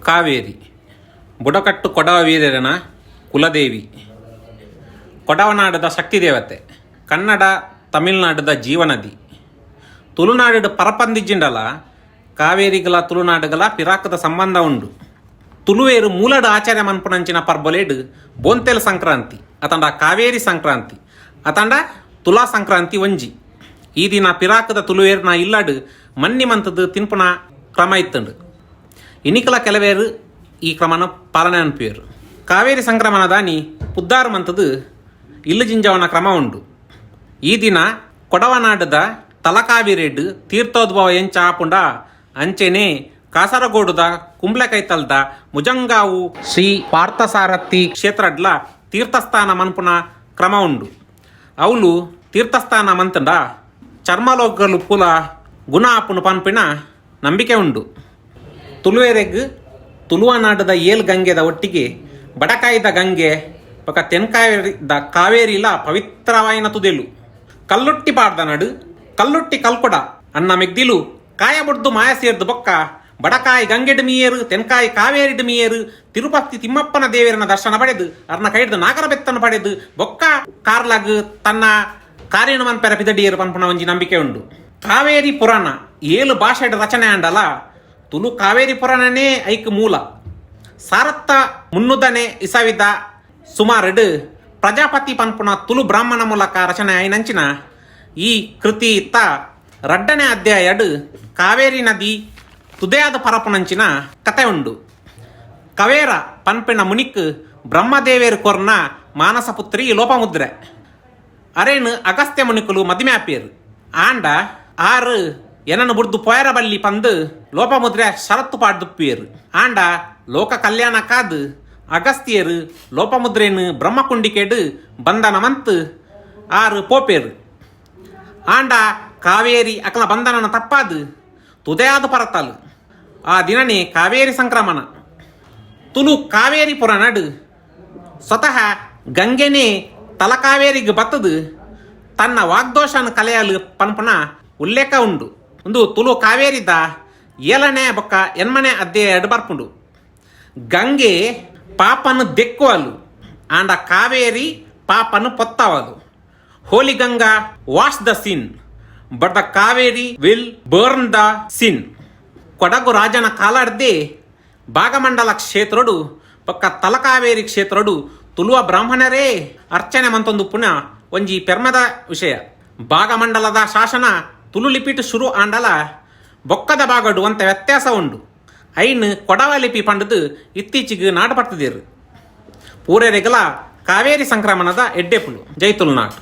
ಕಾವೇರಿ ಬುಡಕಟ್ಟು ಕೊಡವ ವೀರನ ಕುಲದೇವಿ, ಕೊಡವನಾಡದ ಶಕ್ತಿ ದೇವತೆ, ಕನ್ನಡ ತಮಿಳುನಾಡದ ಜೀವನದಿ. ತುಳುನಾಡು ಪರಪಂದಿಜ್ಜಿಂಡಲ ಕಾವೇರಿಗಲ ತುಳುನಾಡುಗಲ ಪಿರಾಕದ ಸಂಬಂಧ ಉಂಡು. ತುಳುವೇರು ಮೂಲಡು ಆಚಾರ್ಯ ಮನ್ಪುನಂಚಿನ ಪರ್ಬೊಲೇಡು ಬೋಂತೆಲ್ ಸಂಕ್ರಾಂತಿ ಅತಂಡ ಕಾವೇರಿ ಸಂಕ್ರಾಂತಿ ಅತಂಡ ತುಲಾ ಸಂಕ್ರಾಂತಿ ಒಂಜಿ. ಈ ದಿನ ಪಿರಾಕದ ತುಳುವೇರ್ನ ಇಲ್ಲಡು ಮನ್ನಿ ಮಂತದ್ದು ತಿನ್ಪುನ ಕ್ರಮ ಇತ್ತುಂಡು. ಇನಿಕಲ ಕೆಲವೇರು ಈ ಕ್ರಮನ ಪಾಲನೆ ಅನ್ಪೇರು. ಕಾವೇರಿ ಸಂಕ್ರಮಣ ದಾನಿ ಪುದ್ದಾರು ಮಂತದ್ದು ಇಲ್ಲು ಜಿಂಜವನ ಕ್ರಮ ಉಂಡು. ಈ ದಿನ ಕೊಡವನಾಡದ ತಲಕಾವೇರಿಡ್ ತೀರ್ಥೋದ್ಭವ ಎಂಚ ಆಪುಂಡ ಅಂಚೆನೆ ಕಾಸರಗೋಡುದ ಕುಂಬ್ಳಕೈತಲ್ದ ಮುಜಂಗಾವು ಶ್ರೀ ಪಾರ್ಥಸಾರಥಿ ಕ್ಷೇತ್ರಡ್ಲ ತೀರ್ಥಸ್ಥಾನ ಮನ್ಪುನ ಕ್ರಮ ಉಂಡು. ಅವಳು ತೀರ್ಥಸ್ಥಾನ ಮಂತಂಡ ಚರ್ಮಲೋಕಲು ಪುಲ ಗುಣ ಆಪುನು ಪನ್ಪಿನ ನಂಬಿಕೆ ಉಂಡು. ತುಳುವೆರೆಗ್ ತುಳುವನಾಡದ ಏಲ್ ಗಂಗೆದ ಒಟ್ಟಿಗೆ ಬಡಕಾಯ್ದ ಗಂಗೆ ಪಕ್ಕ ತೆನ್ಕಾವೇರಿದ ಕಾವೇರಿಲ ಪವಿತ್ರವಾಯಿನ ತುದೆಲು ಕಲ್ಲುಟ್ಟಿ ಪಾಡ್ದ ನಡು ಕಲ್ಲುಟ್ಟಿ ಕಲ್ಕೊಡ ಅನ್ನ ಮೆಗ್ದಿಲು ಕಾಯಬಡ್ದು ಮಾಯ ಸೇರ್ದು ಬೊಕ್ಕ ಬಡಕಾಯಿ ಗಂಗೆಡ್ ಮೀಯರು ತೆನ್ಕಾಯಿ ಕಾವೇರಿಡ್ ಮೀಯರು ತಿರುಪತಿ ತಿಮ್ಮಪ್ಪನ ದೇವರನ ದರ್ಶನ ಪಡೆದು ಅರ್ನ ಕೈಡ್ದು ನಾಗರ ಬೆತ್ತನ ಪಡೆದು ಬೊಕ್ಕ ಕಾರ್ಲಾಗ್ ತನ್ನ ಕಾರ್ಯನು ಮನ್ಪೆರ ಪಿದಡಿಯರು ಪನ್ಪುನ ಒಂಜಿ ನಂಬಿಕೆ ಉಂಡು. ಕಾವೇರಿ ಪುರಾಣ 7 ಭಾಷೆಡ್ ರಚನೆ ಅಂಡಲ ತುಳು ಕಾವೇರಿ ಪುರಾಣನೇ ಐಕ್ ಮೂಲ. ಸಾರತ್ತ ಮುನ್ನುದನೆ ಇಸವಿದ ಸುಮಾರಡು ಪ್ರಜಾಪತಿ ಪನ್ಪುನ ತುಳು ಬ್ರಾಹ್ಮಣ ಮೂಲಕ ರಚನೆ ಐನಂಚಿನ ಈ ಕೃತಿ ಇತ್ತ ರಡ್ಡನೇ ಅಧ್ಯಾಯಡ್ ಕಾವೇರಿ ನದಿ ತುದೆಯಾದ ಪರಪುನಂಚಿನ ಕತೆ ಉಂಡು. ಕವೇರ ಪನ್ಪಿನ ಮುನಿಕ್ ಬ್ರಹ್ಮದೇವೇರು ಕೊರ್ನ ಮಾನಸಪುತ್ರಿ ಲೋಪಮುದ್ರೆ ಅರೇನು ಅಗಸ್ತ್ಯ ಮುನಿಕುಲು ಮದಿಮೆ ಆಪೇರು ಆಂಡ ಆರು ಎನನು ಬುಡ್ದು ಪೊಯರ ಬಲ್ಲಿ ಪಂದು ಲೋಪಮುದ್ರೆ ಷರತ್ತು ಪಾಡ್ದುಪ್ಪೇರು ಆಂಡ ಲೋಕ ಕಲ್ಯಾಣ ಕಾದು ಅಗಸ್ತಿಯರು ಲೋಪಮುದ್ರೇನು ಬ್ರಹ್ಮಕುಂಡಿಕೆಡು ಬಂಧನ ಮಂತ್ ಆರು ಪೋಪೇರು ಆಂಡ ಕಾವೇರಿ ಅಕಲ ಬಂಧನನ ತಪ್ಪಾದು ತುದೆಯಾದ ಪರತಲು ಆ ದಿನನೇ ಕಾವೇರಿ ಸಂಕ್ರಮಣ. ತುಳು ಕಾವೇರಿ ಪುರಾಣಡು ಸ್ವತಃ ಗಂಗೆನೇ ತಲಕಾವೇರಿಗೆ ಬತ್ತದು ತನ್ನ ವಾಗ್ದೋಷನ ಕಲೆಯಲು ಪನ್ಪುನ ಉಲ್ಲೇಖ ಉಂಡು. ಒಂದು ತುಳು ಕಾವೇರಿದ 7ನೇ ಬೊಕ್ಕ 8ನೇ ಅಧ್ಯಾಯ ಬರ್ಪುಂಡು. ಗಂಗೆ ಪಾಪನು ದೆಕ್ಕುವಲು ಆಂಡ ಕಾವೇರಿ ಪಾಪನು ಪೊತ್ತವಲು. Holy Ganga wash the sin but the Kaveri will burn the sin. Kodagu ರಾಜನ ಕಾಲಾಡ್ದೆ ಭಾಗಮಂಡಲ ಕ್ಷೇತ್ರಡು ಪಕ್ಕ ತಲಕಾವೇರಿ ಕ್ಷೇತ್ರಡು ತುಳುವ ಬ್ರಾಹ್ಮಣರೇ ಅರ್ಚನೆ ಮಂತೊಂದು ಪುನಃ ಒಂಜಿ ಪೆರ್ಮದ ವಿಷಯ. ಭಾಗಮಂಡಲದ ಶಾಸನ ತುಳು ಲಿಪಿಟ್ ಶುರು ಆಂಡಲ ಬೊಕ್ಕದ ಭಾಗಡು ಅಂತ ವ್ಯತ್ಯಾಸ ಉಂಡು. ಐನ್ ಕೊಡವ ಲಿಪಿ ಪಂಡದು ಇತ್ತೀಚೆಗೆ ನಾಡು ಪಡ್ತಿದ್ದೀರು. ಪೂರೆರೆಗಲ ಕಾವೇರಿ ಸಂಕ್ರಮಣದ ಎಡ್ಡೆಪುಲು. ಜೈ ತುಳುನಾಡು.